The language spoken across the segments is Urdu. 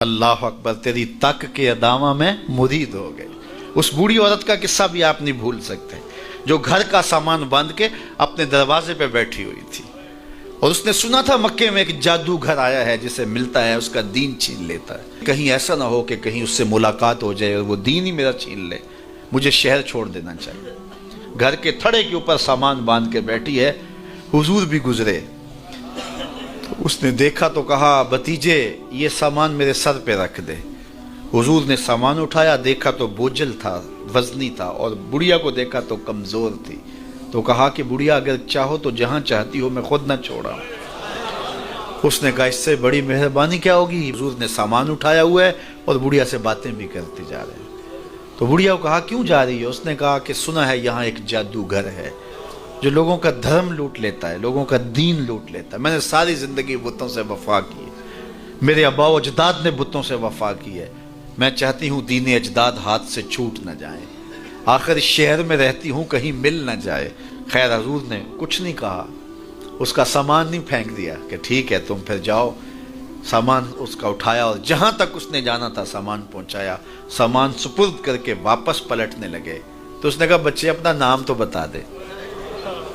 اللہ اکبر، تیری تک کے ادامہ میں مرید ہو گئے۔ اس بوڑھی عورت کا قصہ بھی آپ نہیں بھول سکتے، جو گھر کا سامان باندھ کے اپنے دروازے پہ بیٹھی ہوئی تھی، اور اس نے سنا تھا مکے میں ایک جادوگر آیا ہے، جسے ملتا ہے اس کا دین چھین لیتا ہے، کہیں ایسا نہ ہو کہ کہیں اس سے ملاقات ہو جائے اور وہ دین ہی میرا چھین لے، مجھے شہر چھوڑ دینا چاہیے۔ گھر کے تھڑے کے اوپر سامان باندھ کے بیٹھی ہے، حضور بھی گزرے تو اس نے دیکھا تو کہا بھتیجے یہ سامان میرے سر پہ رکھ دے۔ حضور نے سامان اٹھایا، دیکھا تو بوجھل تھا، وزنی تھا، اور بڑھیا کو دیکھا تو کمزور تھی، تو کہا کہ بڑھیا اگر چاہو تو جہاں چاہتی ہو میں خود نہ چھوڑا۔ اس نے کہا اس سے بڑی مہربانی کیا ہوگی؟ حضور نے سامان اٹھایا ہوا ہے اور بڑھیا سے باتیں بھی کرتے جا رہے ہیں۔ تو بڑھیا کو کہا کیوں جا رہی ہے؟ اس نے کہا کہ سنا ہے یہاں ایک جادوگر ہے جو لوگوں کا دھرم لوٹ لیتا ہے، لوگوں کا دین لوٹ لیتا ہے۔ میں نے ساری زندگی بتوں سے وفا کی ہے، میرے آباء و اجداد نے بتوں سے وفا کی ہے، میں چاہتی ہوں دین اجداد ہاتھ سے چھوٹ نہ جائیں، آخر اس شہر میں رہتی ہوں کہیں مل نہ جائے۔ خیر حضور نے کچھ نہیں کہا، اس کا سامان نہیں پھینک دیا کہ ٹھیک ہے تم پھر جاؤ۔ سامان اس کا اٹھایا اور جہاں تک اس نے جانا تھا سامان پہنچایا، سامان سپرد کر کے واپس پلٹنے لگے تو اس نے کہا بچے اپنا نام تو بتا دے،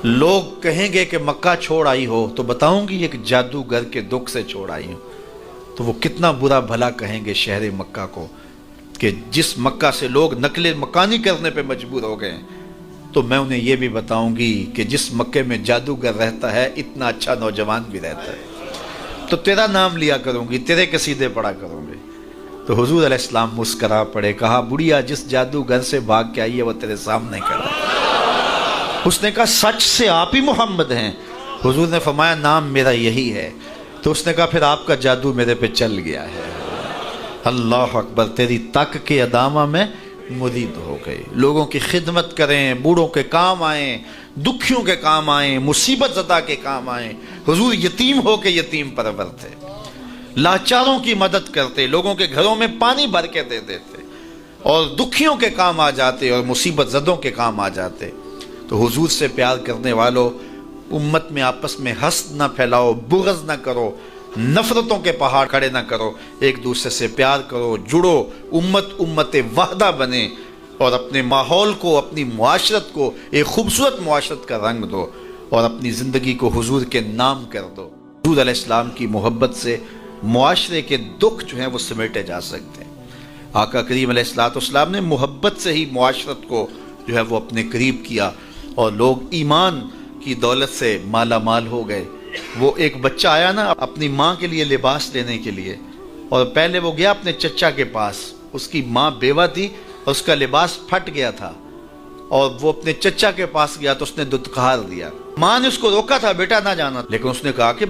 لوگ کہیں گے کہ مکہ چھوڑ آئی ہو تو بتاؤں گی ایک جادوگر کے دکھ سے چھوڑ آئی ہوں، تو وہ کتنا برا بھلا کہیں گے شہر مکہ کو کہ جس مکہ سے لوگ نقل مکانی کرنے پہ مجبور ہو گئے، تو میں انہیں یہ بھی بتاؤں گی کہ جس مکے میں جادوگر رہتا ہے اتنا اچھا نوجوان بھی رہتا ہے، تو تیرا نام لیا کروں گی، تیرے قصیدے پڑھا کروں گی۔ تو حضور علیہ السلام مسکرا پڑے، کہا بڑھیا جس جادوگر سے بھاگ کے آئی ہے وہ تیرے سامنے کھڑا ہے۔ اس نے کہا سچ سے آپ ہی محمد ہیں؟ حضور نے فرمایا نام میرا یہی ہے۔ تو اس نے کہا پھر آپ کا جادو میرے پہ چل گیا ہے۔ اللہ اکبر، تیری تک کے ادامہ میں مرید ہو گئے، لوگوں کی خدمت کریں، بوڑھوں کے کام آئیں، دکھیوں کے کام آئیں، مصیبت زدہ کے کام آئیں۔ حضور یتیم ہو کے یتیم پرور تھے، لاچاروں کی مدد کرتے، لوگوں کے گھروں میں پانی بھر کے دے دیتے، اور دکھیوں کے کام آ جاتے اور مصیبت زدوں کے کام آ جاتے۔ تو حضور سے پیار کرنے والوں، امت میں آپس میں حسد نہ پھیلاؤ، بغض نہ کرو، نفرتوں کے پہاڑ کھڑے نہ کرو، ایک دوسرے سے پیار کرو، جڑو، امت وحدہ بنے، اور اپنے ماحول کو، اپنی معاشرت کو ایک خوبصورت معاشرت کا رنگ دو، اور اپنی زندگی کو حضور کے نام کر دو۔ حضور علیہ السلام کی محبت سے معاشرے کے دکھ جو ہیں وہ سمیٹے جا سکتے ہیں۔ آقا کریم علیہ السلام نے محبت سے ہی معاشرت کو جو ہے وہ اپنے قریب کیا، اور لوگ ایمان کی دولت سے مالا مال ہو گئے۔ وہ ایک بچہ آیا نا اپنی ماں کے لیے لباس لینے کے لیے، اور پہلے وہ گیا اپنے چچا کے پاس، اس کی ماں بیوہ تھی اور اس کا لباس پھٹ گیا تھا، اور وہ اپنے چچا کے پاس گیا تو اس نے دتکار دیا۔ ماں نے اس کو روکا تھا بیٹا نہ جانا، لیکن اس نے کہا کہ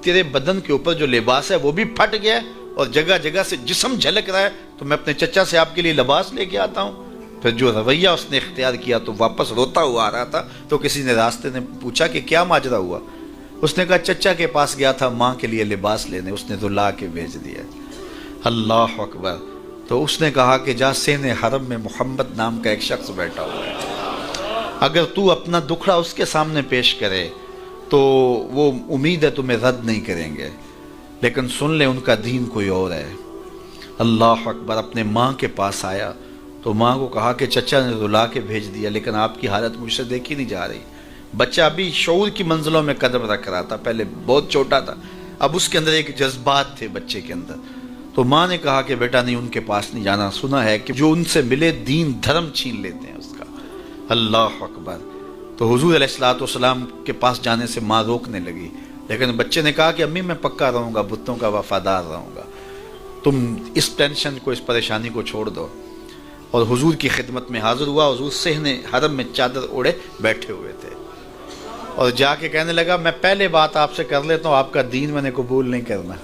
تیرے بدن کے اوپر جو لباس ہے وہ بھی پھٹ گیا ہے اور جگہ جگہ سے جسم جھلک رہا ہے، تو میں اپنے چچا سے آپ کے لیے لباس لے کے آتا ہوں۔ پھر جو رویہ اس نے اختیار کیا تو واپس روتا ہوا آ رہا تھا، تو کسی نے راستے نے پوچھا کہ کیا ماجرا ہوا؟ اس نے کہا چچا کے پاس گیا تھا ماں کے لیے لباس لینے، اس نے تو لا کے بھیج دیا۔ اللہ اکبر۔ تو اس نے کہا کہ جا سین حرم میں محمد نام کا ایک شخص بیٹھا ہوا ہے، اگر تو اپنا دکھڑا اس کے سامنے پیش کرے تو وہ امید ہے تمہیں رد نہیں کریں گے، لیکن سن لے ان کا دین کوئی اور ہے۔ اللہ اکبر۔ اپنے ماں کے پاس آیا تو ماں کو کہا کہ چچا نے رلا کے بھیج دیا، لیکن آپ کی حالت مجھ سے دیکھی نہیں جا رہی۔ بچہ ابھی شعور کی منزلوں میں قدم رکھ رہا تھا، پہلے بہت چھوٹا تھا، اب اس کے اندر ایک جذبات تھے بچے کے اندر۔ تو ماں نے کہا کہ بیٹا نہیں ان کے پاس نہیں جانا، سنا ہے کہ جو ان سے ملے دین دھرم چھین لیتے ہیں اس کا۔ اللہ اکبر۔ تو حضور علیہ السلام کے پاس جانے سے ماں روکنے لگی، لیکن بچے نے کہا کہ امی میں پکا رہوں گا، بتوں کا وفادار رہوں گا، تم اس ٹینشن کو، اس پریشانی کو چھوڑ دو۔ اور حضور کی خدمت میں حاضر ہوا۔ حضور صحن حرم میں چادر اوڑے بیٹھے ہوئے تھے، اور جا کے کہنے لگا میں پہلے بات آپ سے کر لیتا ہوں، آپ کا دین میں نے قبول نہیں کرنا۔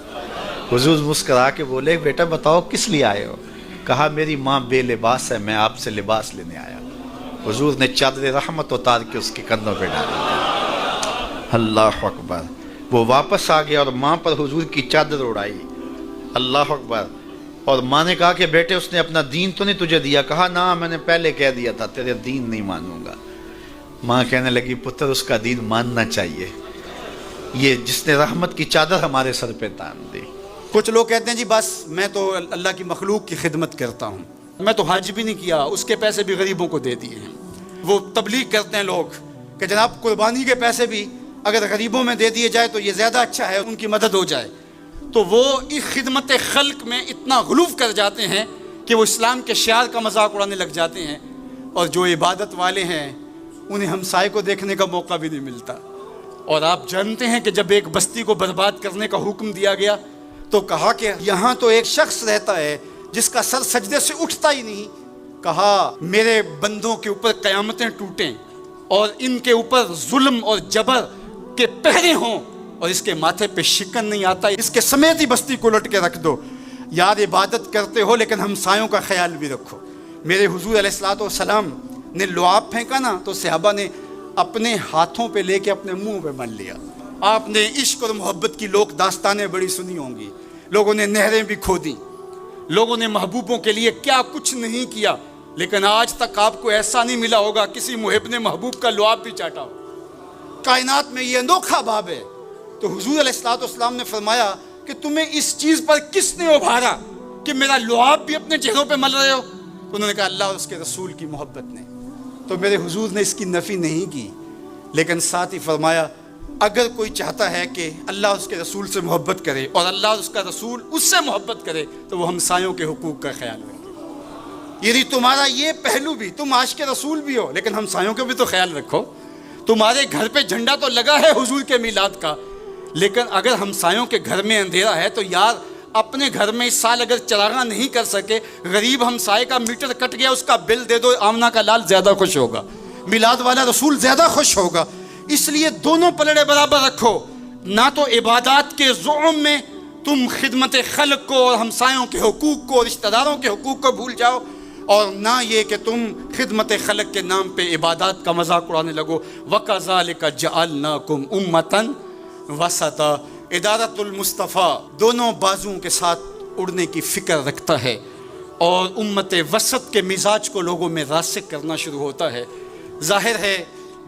حضور مسکرا کے بولے بیٹا بتاؤ کس لیے آئے ہو؟ کہا میری ماں بے لباس ہے، میں آپ سے لباس لینے آیا۔ حضور نے چادر رحمت اتار کے اس کے کندھوں پہ ڈالی۔ اللہ اکبر۔ وہ واپس آ گیا اور ماں پر حضور کی چادر اڑائی۔ اللہ اکبر۔ اور ماں نے کہا کہ بیٹے اس نے اپنا دین تو نہیں تجھے دیا؟ کہا نہ میں نے پہلے کہہ دیا تھا تیرے دین نہیں مانوں گا۔ ماں کہنے لگی پتر اس کا دین ماننا چاہیے، یہ جس نے رحمت کی چادر ہمارے سر پہ تان دی۔ کچھ لوگ کہتے ہیں جی بس میں تو اللہ کی مخلوق کی خدمت کرتا ہوں، میں تو حج بھی نہیں کیا، اس کے پیسے بھی غریبوں کو دے دیے ہیں۔ وہ تبلیغ کرتے ہیں لوگ کہ جناب قربانی کے پیسے بھی اگر غریبوں میں دے دیے جائے تو یہ زیادہ اچھا ہے، ان کی مدد ہو جائے۔ تو وہ اس خدمت خلق میں اتنا غلو کر جاتے ہیں کہ وہ اسلام کے شعار کا مذاق اڑانے لگ جاتے ہیں، اور جو عبادت والے ہیں انہیں ہمسائے کو دیکھنے کا موقع بھی نہیں ملتا۔ اور آپ جانتے ہیں کہ جب ایک بستی کو برباد کرنے کا حکم دیا گیا تو کہا کہ یہاں تو ایک شخص رہتا ہے جس کا سر سجدے سے اٹھتا ہی نہیں، کہا میرے بندوں کے اوپر قیامتیں ٹوٹیں اور ان کے اوپر ظلم اور جبر کے پہرے ہوں اور اس کے ماتھے پہ شکن نہیں آتا، اس کے سمیت ہی بستی کو لٹ کے رکھ دو۔ یار عبادت کرتے ہو لیکن ہمسایوں کا خیال بھی رکھو۔ میرے حضور علیہ الصلوۃ والسلام نے لعاب پھینکا نا تو صحابہ نے اپنے ہاتھوں پہ لے کے اپنے منہ پہ مل لیا۔ آپ نے عشق اور محبت کی لوک داستانیں بڑی سنی ہوں گی، لوگوں نے نہریں بھی کھودی، لوگوں نے محبوبوں کے لیے کیا کچھ نہیں کیا، لیکن آج تک آپ کو ایسا نہیں ملا ہوگا کسی محب نے محبوب کا لعاب بھی چاٹا ہو۔ کائنات میں یہ انوکھا باب ہے۔ تو حضور علیہ الصلوۃ والسلام نے فرمایا کہ تمہیں اس چیز پر کس نے ابھارا کہ میرا لعاب بھی اپنے چہروں پہ مل رہے ہو؟ تو انہوں نے کہا اللہ اور اس کے رسول کی محبت نے۔ تو میرے حضور نے اس کی نفی نہیں کی، لیکن ساتھ ہی فرمایا اگر کوئی چاہتا ہے کہ اللہ اور اس کے رسول سے محبت کرے اور اللہ اور اس کا رسول اس سے محبت کرے تو وہ ہمسایوں کے حقوق کا خیال رکھے۔ یعنی تمہارا یہ پہلو بھی، تم عاشق رسول بھی ہو لیکن ہمسایوں کا بھی تو خیال رکھو۔ تمہارے گھر پہ جھنڈا تو لگا ہے حضور کے میلاد کا، لیکن اگر ہمسایوں کے گھر میں اندھیرا ہے تو یار اپنے گھر میں اس سال اگر چراغاں نہیں کر سکے، غریب ہمسائے کا میٹر کٹ گیا اس کا بل دے دو، آمنہ کا لال زیادہ خوش ہوگا، میلاد والا رسول زیادہ خوش ہوگا۔ اس لیے دونوں پلڑے برابر رکھو، نہ تو عبادات کے زعم میں تم خدمت خلق کو اور ہمسایوں کے حقوق کو، رشتہ داروں کے حقوق کو بھول جاؤ، اور نہ یہ کہ تم خدمت خلق کے نام پہ عبادات کا مذاق اڑانے لگو۔ وَكَذَلِكَ جَعَلْنَاكُمْ أُمَّةً وَسَطًا۔ ادارت المصطفیٰ دونوں بازوؤں کے ساتھ اڑنے کی فکر رکھتا ہے، اور امت وسط کے مزاج کو لوگوں میں راسخ کرنا شروع ہوتا ہے۔ ظاہر ہے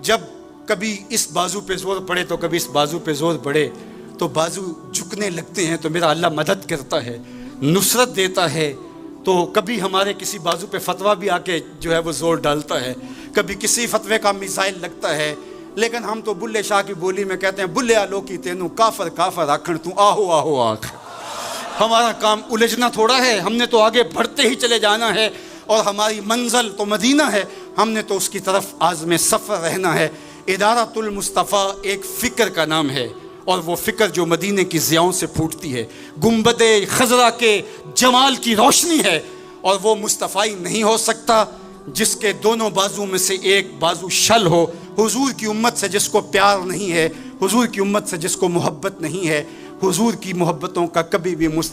جب کبھی اس بازو پہ زور پڑے تو کبھی اس بازو پہ زور پڑے تو بازو جھکنے لگتے ہیں، تو میرا اللہ مدد کرتا ہے، نصرت دیتا ہے۔ تو کبھی ہمارے کسی بازو پہ فتویٰ بھی آ کے جو ہے وہ زور ڈالتا ہے، کبھی کسی فتوے کا میزائل لگتا ہے، لیکن ہم تو بلے شاہ کی بولی میں کہتے ہیں بلے آلو کی تینوں کافر کافر آکھن تو آہو آہو آکھ۔ ہمارا کام الجھنا تھوڑا ہے، ہم نے تو آگے بڑھتے ہی چلے جانا ہے، اور ہماری منزل تو مدینہ ہے، ہم نے تو اس کی طرف عازم سفر رہنا ہے۔ ادارت المصطفیٰ ایک فکر کا نام ہے، اور وہ فکر جو مدینے کی ضیاؤں سے پھوٹتی ہے، گنبد خضرا کے جمال کی روشنی ہے، اور وہ مصطفی نہیں ہو سکتا جس کے دونوں بازو میں سے ایک بازو شل ہو۔ حضور کی امت سے جس کو پیار نہیں ہے، حضور کی امت سے جس کو محبت نہیں ہے، حضور کی محبتوں کا کبھی بھی